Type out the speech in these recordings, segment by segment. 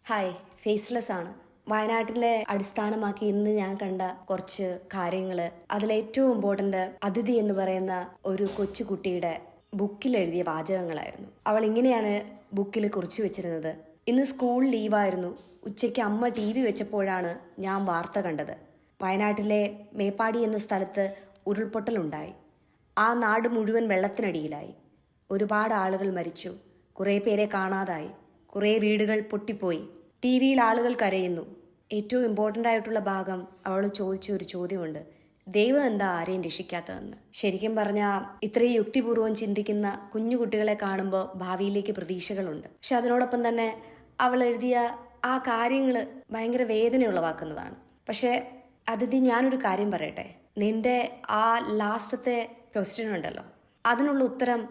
Hi, faceless ആണ്. വയനാട്ടിലെ അടിസ്ഥാനമാക്കി ഇന്ന് ഞാൻ കണ്ട കുറച്ച് കാര്യങ്ങൾ, അതിലേറ്റവും ഇമ്പോർട്ടൻ്റ് അതിഥി എന്ന് പറയുന്ന ഒരു കൊച്ചുകുട്ടിയുടെ ബുക്കിൽ എഴുതിയ വാചകങ്ങളായിരുന്നു. അവൾ ഇങ്ങനെയാണ് ബുക്കിൽ കുറിച്ചു വെച്ചിരുന്നത്: ഇന്ന് സ്കൂൾ ലീവായിരുന്നു. ഉച്ചയ്ക്ക് അമ്മ TV വെച്ചപ്പോഴാണ് ഞാൻ വാർത്ത കണ്ടത്. വയനാട്ടിലെ മേപ്പാടി എന്ന സ്ഥലത്ത് ഉരുൾപൊട്ടലുണ്ടായി. ആ നാട് മുഴുവൻ വെള്ളത്തിനടിയിലായി. ഒരുപാട് ആളുകൾ മരിച്ചു. കുറേ പേരെ കാണാതായി. കുറേ വീടുകൾ പൊട്ടിപ്പോയി. TV ആളുകൾ കരയുന്നു. ഏറ്റവും ഇമ്പോർട്ടൻ്റ് ആയിട്ടുള്ള ഭാഗം അവൾ ചോദിച്ച ഒരു ചോദ്യമുണ്ട്: ദൈവം എന്താ ആരെയും രക്ഷിക്കാത്തതെന്ന്. ശരിക്കും പറഞ്ഞാൽ ഇത്രയും യുക്തിപൂർവ്വം ചിന്തിക്കുന്ന കുഞ്ഞു കുട്ടികളെ കാണുമ്പോൾ ഭാവിയിലേക്ക് പ്രതീക്ഷകളുണ്ട്. പക്ഷെ അതിനോടൊപ്പം തന്നെ അവൾ എഴുതിയ ആ കാര്യങ്ങൾ ഭയങ്കര വേദന ഉളവാക്കുന്നതാണ്. പക്ഷേ അതിഥി, ഞാനൊരു കാര്യം പറയട്ടെ. നിന്റെ ആ ലാസ്റ്റത്തെ ക്വസ്റ്റ്യൻ ഉണ്ടല്ലോ, അതിനുള്ള ഉത്തരം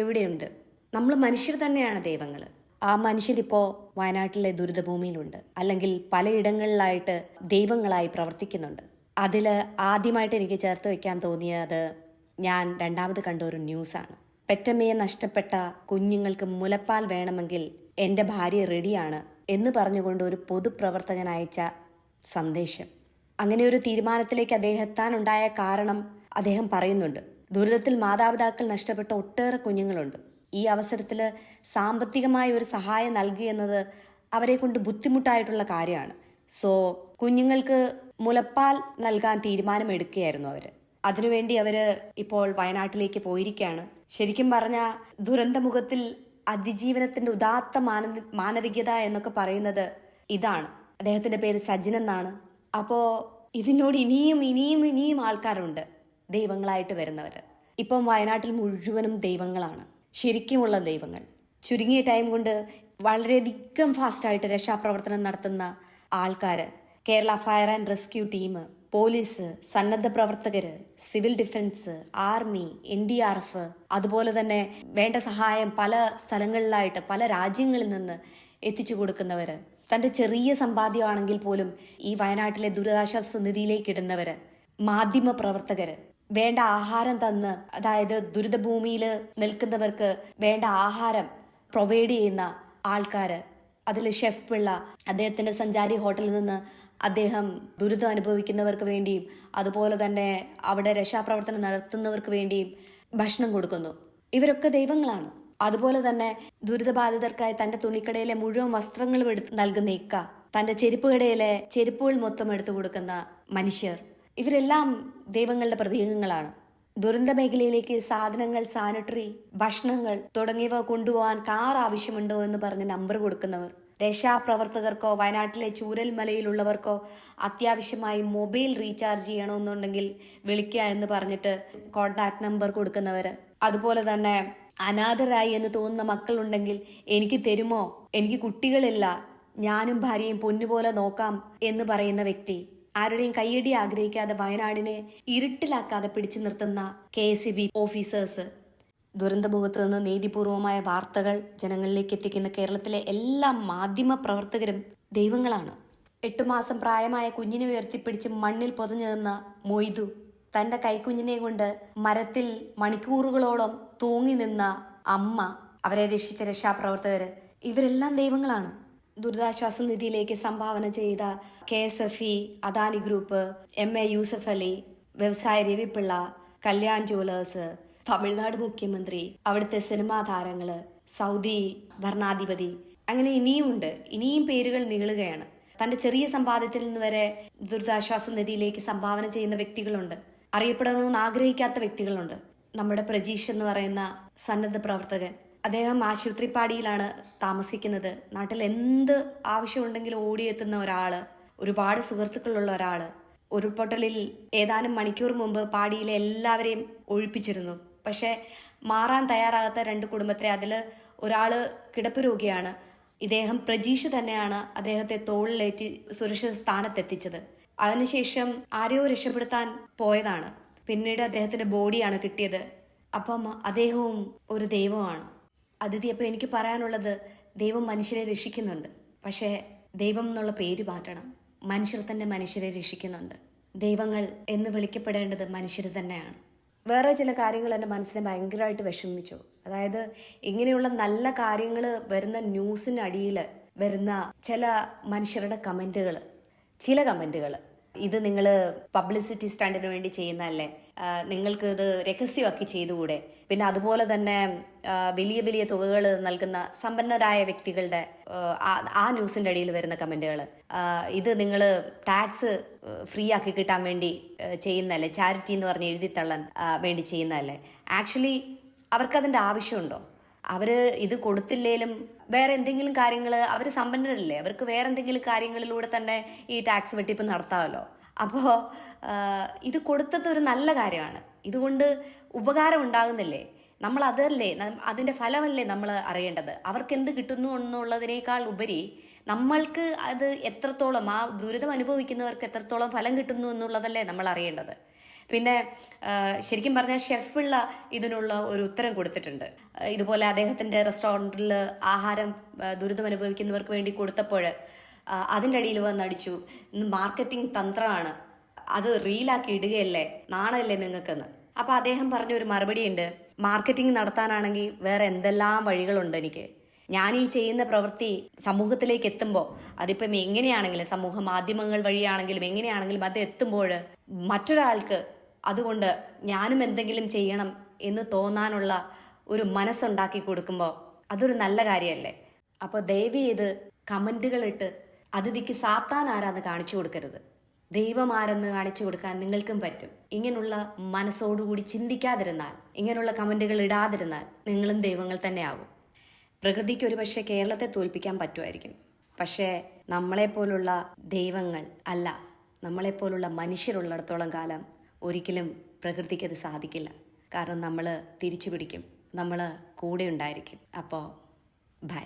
എവിടെയുണ്ട്? നമ്മൾ മനുഷ്യർ തന്നെയാണ് ദൈവങ്ങൾ. ആ മനുഷ്യരിപ്പോൾ വയനാട്ടിലെ ദുരിതഭൂമിയിലുണ്ട്, അല്ലെങ്കിൽ പലയിടങ്ങളിലായിട്ട് ദൈവങ്ങളായി പ്രവർത്തിക്കുന്നുണ്ട്. അതിൽ ആദ്യമായിട്ട് എനിക്ക് ചേർത്ത് വെക്കാൻ തോന്നിയത് ഞാൻ രണ്ടാമത് കണ്ട ഒരു ന്യൂസാണ്. പെറ്റമ്മയെ നഷ്ടപ്പെട്ട കുഞ്ഞുങ്ങൾക്ക് മുലപ്പാൽ വേണമെങ്കിൽ എൻ്റെ ഭാര്യ റെഡിയാണ് എന്ന് പറഞ്ഞുകൊണ്ട് ഒരു പൊതുപ്രവർത്തകൻ അയച്ച സന്ദേശം. അങ്ങനെ ഒരു തീരുമാനത്തിലേക്ക് അദ്ദേഹം എത്താനുണ്ടായ കാരണം അദ്ദേഹം പറയുന്നുണ്ട്: ദുരിതത്തിൽ മാതാപിതാക്കൾ നഷ്ടപ്പെട്ട ഒട്ടേറെ കുഞ്ഞുങ്ങളുണ്ട്. ഈ അവസരത്തിൽ സാമ്പത്തികമായ ഒരു സഹായം നൽകിയെന്നത് അവരെ കൊണ്ട് ബുദ്ധിമുട്ടായിട്ടുള്ള കാര്യമാണ്. സോ കുഞ്ഞുങ്ങൾക്ക് മുലപ്പാൽ നൽകാൻ തീരുമാനമെടുക്കുകയായിരുന്നു അവർ. അതിനുവേണ്ടി അവർ ഇപ്പോൾ വയനാട്ടിലേക്ക് പോയിരിക്കുകയാണ്. ശരിക്കും പറഞ്ഞാൽ ദുരന്തമുഖത്തിൽ അതിജീവനത്തിൻ്റെ ഉദാത്ത മാനവികത എന്നൊക്കെ പറയുന്നത് ഇതാണ്. അദ്ദേഹത്തിൻ്റെ പേര് സജിൻ എന്നാണ്. അപ്പോൾ ഇതിനോട് ഇനിയും ആൾക്കാരുണ്ട് ദൈവങ്ങളായിട്ട് വരുന്നവർ. ഇപ്പം വയനാട്ടിൽ മുഴുവനും ദൈവങ്ങളാണ്, ശരിക്കുമുള്ള ദൈവങ്ങൾ. ചുരുങ്ങിയ ടൈം കൊണ്ട് വളരെയധികം ഫാസ്റ്റായിട്ട് രക്ഷാപ്രവർത്തനം നടത്തുന്ന ആൾക്കാർ, Kerala fire and rescue team, police, സന്നദ്ധ പ്രവർത്തകർ, സിവിൽ ഡിഫൻസ്, ആർമി, NDRF, അതുപോലെ തന്നെ വേണ്ട സഹായം പല സ്ഥലങ്ങളിലായിട്ട് പല രാജ്യങ്ങളിൽ നിന്ന് എത്തിച്ചു കൊടുക്കുന്നവർ, തൻ്റെ ചെറിയ സമ്പാദ്യമാണെങ്കിൽ പോലും ഈ വയനാട്ടിലെ ദുരിതാശ്വാസ നിധിയിലേക്ക് ഇടുന്നവർ, മാധ്യമ പ്രവർത്തകർ, വേണ്ട ആഹാരം തന്ന്, അതായത് ദുരിതഭൂമിയിൽ നിൽക്കുന്നവർക്ക് വേണ്ട ആഹാരം പ്രൊവൈഡ് ചെയ്യുന്ന ആൾക്കാർ. അതിൽ ഷെഫ് പിള്ള, അദ്ദേഹത്തിൻ്റെ സഞ്ചാരി ഹോട്ടലിൽ നിന്ന് അദ്ദേഹം ദുരിതം അനുഭവിക്കുന്നവർക്ക് വേണ്ടിയും അതുപോലെ തന്നെ അവിടെ രക്ഷാപ്രവർത്തനം നടത്തുന്നവർക്ക് വേണ്ടിയും ഭക്ഷണം കൊടുക്കുന്നു. ഇവരൊക്കെ ദൈവങ്ങളാണ്. അതുപോലെ തന്നെ ദുരിതബാധിതർക്കായി തൻ്റെ തുണിക്കടയിലെ മുഴുവൻ വസ്ത്രങ്ങളും എടുത്ത് നൽകുന്ന ഇക്ക, തൻ്റെ ചെരുപ്പ് കടയിലെ ചെരുപ്പുകൾ മൊത്തം എടുത്തു കൊടുക്കുന്ന മനുഷ്യർ, ഇവരെല്ലാം ദൈവങ്ങളുടെ പ്രതീകങ്ങളാണ്. ദുരന്ത മേഖലയിലേക്ക് സാധനങ്ങൾ, സാനിറ്ററി, ഭക്ഷണങ്ങൾ തുടങ്ങിയവ കൊണ്ടുപോകാൻ കാർ ആവശ്യമുണ്ടോ എന്ന് പറഞ്ഞ് നമ്പർ കൊടുക്കുന്നവർ, രക്ഷാപ്രവർത്തകർക്കോ വയനാട്ടിലെ ചൂരൽമലയിലുള്ളവർക്കോ അത്യാവശ്യമായി മൊബൈൽ റീചാർജ് ചെയ്യണമെന്നുണ്ടെങ്കിൽ വിളിക്കുക എന്ന് പറഞ്ഞിട്ട് കോൺടാക്ട് നമ്പർ കൊടുക്കുന്നവർ, അതുപോലെ തന്നെ അനാഥരായി എന്ന് തോന്നുന്ന മക്കളുണ്ടെങ്കിൽ എനിക്ക് തരുമോ, എനിക്ക് കുട്ടികളില്ല, ഞാനും ഭാര്യയും പൊന്നുപോലെ നോക്കാം എന്ന് പറയുന്ന വ്യക്തി, ആരുടെയും കയ്യടി ആഗ്രഹിക്കാതെ വയനാടിനെ ഇരുട്ടിലാക്കാതെ പിടിച്ചു നിർത്തുന്ന KSEB ഓഫീസേഴ്സ്, ദുരന്തമുഖത്ത് നിന്ന് നീതിപൂർവമായ വാർത്തകൾ ജനങ്ങളിലേക്ക് എത്തിക്കുന്ന കേരളത്തിലെ എല്ലാ മാധ്യമ പ്രവർത്തകരും ദൈവങ്ങളാണ്. 8 മാസം പ്രായമായ കുഞ്ഞിനെ ഉയർത്തിപ്പിടിച്ച് മണ്ണിൽ പൊതഞ്ഞു നിന്ന മൊയ്തു, തൻ്റെ കൈക്കുഞ്ഞിനെ കൊണ്ട് മരത്തിൽ മണിക്കൂറുകളോളം തൂങ്ങി നിന്ന അമ്മ, അവരെ രക്ഷിച്ച രക്ഷാപ്രവർത്തകർ, ഇവരെല്ലാം ദൈവങ്ങളാണ്. ദുരിതാശ്വാസ നിധിയിലേക്ക് സംഭാവന ചെയ്ത KSFE, Adani group, MA Yusuf Ali, വ്യവസായ രവിപിള്ള, കല്യാൺ ജുവലേഴ്സ്, തമിഴ്നാട് മുഖ്യമന്ത്രി, അവിടുത്തെ സിനിമാ താരങ്ങള്, സൗദി ഭരണാധിപതി, അങ്ങനെ ഇനിയും പേരുകൾ നീളുകയാണ്. തൻ്റെ ചെറിയ സമ്പാദ്യത്തിൽ നിന്ന് വരെ ദുരിതാശ്വാസ നിധിയിലേക്ക് സംഭാവന ചെയ്യുന്ന വ്യക്തികളുണ്ട്. അറിയപ്പെടണമെന്ന് ആഗ്രഹിക്കാത്ത വ്യക്തികളുണ്ട്. നമ്മുടെ പ്രജീഷ് എന്ന് പറയുന്ന സന്നദ്ധ പ്രവർത്തകൻ, അദ്ദേഹം ആശുപത്രിപ്പാടിയിലാണ് താമസിക്കുന്നത്. നാട്ടിൽ എന്ത് ആവശ്യമുണ്ടെങ്കിലും ഓടിയെത്തുന്ന ഒരാൾ, ഒരുപാട് സുഹൃത്തുക്കളുള്ള ഒരാൾ. ഉരുൾപൊട്ടലിൽ ഏതാനും മണിക്കൂർ മുമ്പ് പാടിയിലെ എല്ലാവരെയും ഒഴിപ്പിച്ചിരുന്നു. പക്ഷേ മാറാൻ തയ്യാറാകാത്ത 2 കുടുംബത്തെ, അതിൽ ഒരാൾ കിടപ്പ് രോഗിയാണ്. ഇദ്ദേഹം പ്രജീഷ് തന്നെയാണ് അദ്ദേഹത്തെ തോളിലേറ്റി സുരക്ഷിത സ്ഥാനത്തെത്തിച്ചത്. അതിനുശേഷം ആരെയോ രക്ഷപ്പെടുത്താൻ പോയതാണ്. പിന്നീട് അദ്ദേഹത്തിൻ്റെ ബോഡിയാണ് കിട്ടിയത്. അപ്പം അദ്ദേഹവും ഒരു ദൈവമാണ്. അതിഥി, അപ്പോൾ എനിക്ക് പറയാനുള്ളത്, ദൈവം മനുഷ്യരെ രക്ഷിക്കുന്നുണ്ട്. പക്ഷേ ദൈവം എന്നുള്ള പേര് മാറ്റണം. മനുഷ്യർ തന്നെ മനുഷ്യരെ രക്ഷിക്കുന്നുണ്ട്. ദൈവങ്ങൾ എന്ന് വിളിക്കപ്പെടേണ്ടത് മനുഷ്യർ തന്നെയാണ്. വേറെ ചില കാര്യങ്ങൾ എൻ്റെ മനസ്സിനെ ഭയങ്കരമായിട്ട് വിഷമിച്ചു. അതായത് ഇങ്ങനെയുള്ള നല്ല കാര്യങ്ങൾ വരുന്ന ന്യൂസിനടിയിൽ വരുന്ന ചില മനുഷ്യരുടെ കമൻറ്റുകൾ, ചില കമൻറ്റുകൾ, ഇത് നിങ്ങൾ പബ്ലിസിറ്റി സ്റ്റണ്ടിന് വേണ്ടി ചെയ്യുന്നതല്ലേ, നിങ്ങൾക്ക് ഇത് രഹസ്യമാക്കി ചെയ്തുകൂടെ, പിന്നെ അതുപോലെ തന്നെ വലിയ വലിയ തുകകൾ നൽകുന്ന സമ്പന്നരായ വ്യക്തികളുടെ ആ ന്യൂസിൻ്റെ അടിയിൽ വരുന്ന കമൻറ്റുകൾ, ഇത് നിങ്ങൾ ടാക്സ് ഫ്രീ ആക്കി കിട്ടാൻ വേണ്ടി ചെയ്യുന്നതല്ലേ, ചാരിറ്റി എന്ന് പറഞ്ഞ് എഴുതിത്തള്ളാൻ വേണ്ടി ചെയ്യുന്നതല്ലേ. ആക്ച്വലി അവർക്കതിൻ്റെ ആവശ്യമുണ്ടോ? അവർ ഇത് കൊടുത്തില്ലേലും വേറെ എന്തെങ്കിലും കാര്യങ്ങൾ, അവർ സമ്പന്നരല്ലേ, അവർക്ക് വേറെ എന്തെങ്കിലും കാര്യങ്ങളിലൂടെ തന്നെ ഈ ടാക്സ് വെട്ടിപ്പ് നടത്താമല്ലോ. അപ്പോൾ ഇത് കൊടുത്തത് ഒരു നല്ല കാര്യമാണ്. ഇതുകൊണ്ട് ഉപകാരം ഉണ്ടാകുന്നില്ലേ? നമ്മൾ അതല്ലേ, അതിൻ്റെ ഫലമല്ലേ നമ്മൾ അറിയേണ്ടത്. അവർക്ക് എന്ത് കിട്ടുന്നു എന്നുള്ളതിനേക്കാൾ ഉപരി നമ്മൾക്ക് അത് എത്രത്തോളം, ആ ദുരിതം അനുഭവിക്കുന്നവർക്ക് എത്രത്തോളം ഫലം കിട്ടുന്നു എന്നുള്ളതല്ലേ നമ്മൾ അറിയേണ്ടത്. പിന്നെ ശരിക്കും പറഞ്ഞാൽ ഷെഫ് പിള്ള ഇതിനുള്ള ഒരു ഉത്തരം കൊടുത്തിട്ടുണ്ട്. ഇതുപോലെ അദ്ദേഹത്തിൻ്റെ റെസ്റ്റോറൻറ്റിൽ ആഹാരം ദുരിതം അനുഭവിക്കുന്നവർക്ക് വേണ്ടി കൊടുത്തപ്പോൾ അതിൻ്റെ അടിയിൽ വന്നടിച്ചു, മാർക്കറ്റിംഗ് തന്ത്രമാണ്, അത് റീലാക്കി ഇടുകയല്ലേ, നാണല്ലേ നിങ്ങൾക്കെന്ന്. അപ്പോൾ അദ്ദേഹം പറഞ്ഞൊരു മറുപടി ഉണ്ട്, മാർക്കറ്റിംഗ് നടത്താനാണെങ്കിൽ വേറെ എന്തെല്ലാം വഴികളുണ്ട് എനിക്ക്. ഞാൻ ഈ ചെയ്യുന്ന പ്രവൃത്തി സമൂഹത്തിലേക്ക് എത്തുമ്പോൾ, അതിപ്പം എങ്ങനെയാണെങ്കിലും സമൂഹ മാധ്യമങ്ങൾ വഴിയാണെങ്കിലും എങ്ങനെയാണെങ്കിലും അത് എത്തുമ്പോൾ മറ്റൊരാൾക്ക് അതുകൊണ്ട് ഞാനും എന്തെങ്കിലും ചെയ്യണം എന്ന് തോന്നാനുള്ള ഒരു മനസ്സുണ്ടാക്കി കൊടുക്കുമ്പോൾ അതൊരു നല്ല കാര്യമല്ലേ. അപ്പോൾ ദയവ് ചെയ്ത് കമൻറ്റുകളിട്ട് അതിഥിക്ക് സാത്താൻ ആരാന്ന് കാണിച്ചു കൊടുക്കരുത്. ദൈവം ആരെന്ന് കാണിച്ചു കൊടുക്കാൻ നിങ്ങൾക്കും പറ്റും. ഇങ്ങനെയുള്ള മനസ്സോടുകൂടി ചിന്തിക്കാതിരുന്നാൽ, ഇങ്ങനെയുള്ള കമൻറ്റുകൾ ഇടാതിരുന്നാൽ നിങ്ങളും ദൈവങ്ങൾ തന്നെ ആകും. പ്രകൃതിക്ക് ഒരു പക്ഷേ കേരളത്തെ തോൽപ്പിക്കാൻ പറ്റുമായിരിക്കും, പക്ഷേ നമ്മളെപ്പോലുള്ള ദൈവങ്ങൾ അല്ല, നമ്മളെപ്പോലുള്ള മനുഷ്യരുള്ളിടത്തോളം കാലം ഒരിക്കലും പ്രകൃതിക്കത് സാധിക്കില്ല. കാരണം നമ്മൾ തിരിച്ചു പിടിക്കും, നമ്മൾ കൂടെ ഉണ്ടായിരിക്കും. അപ്പോൾ ബൈ.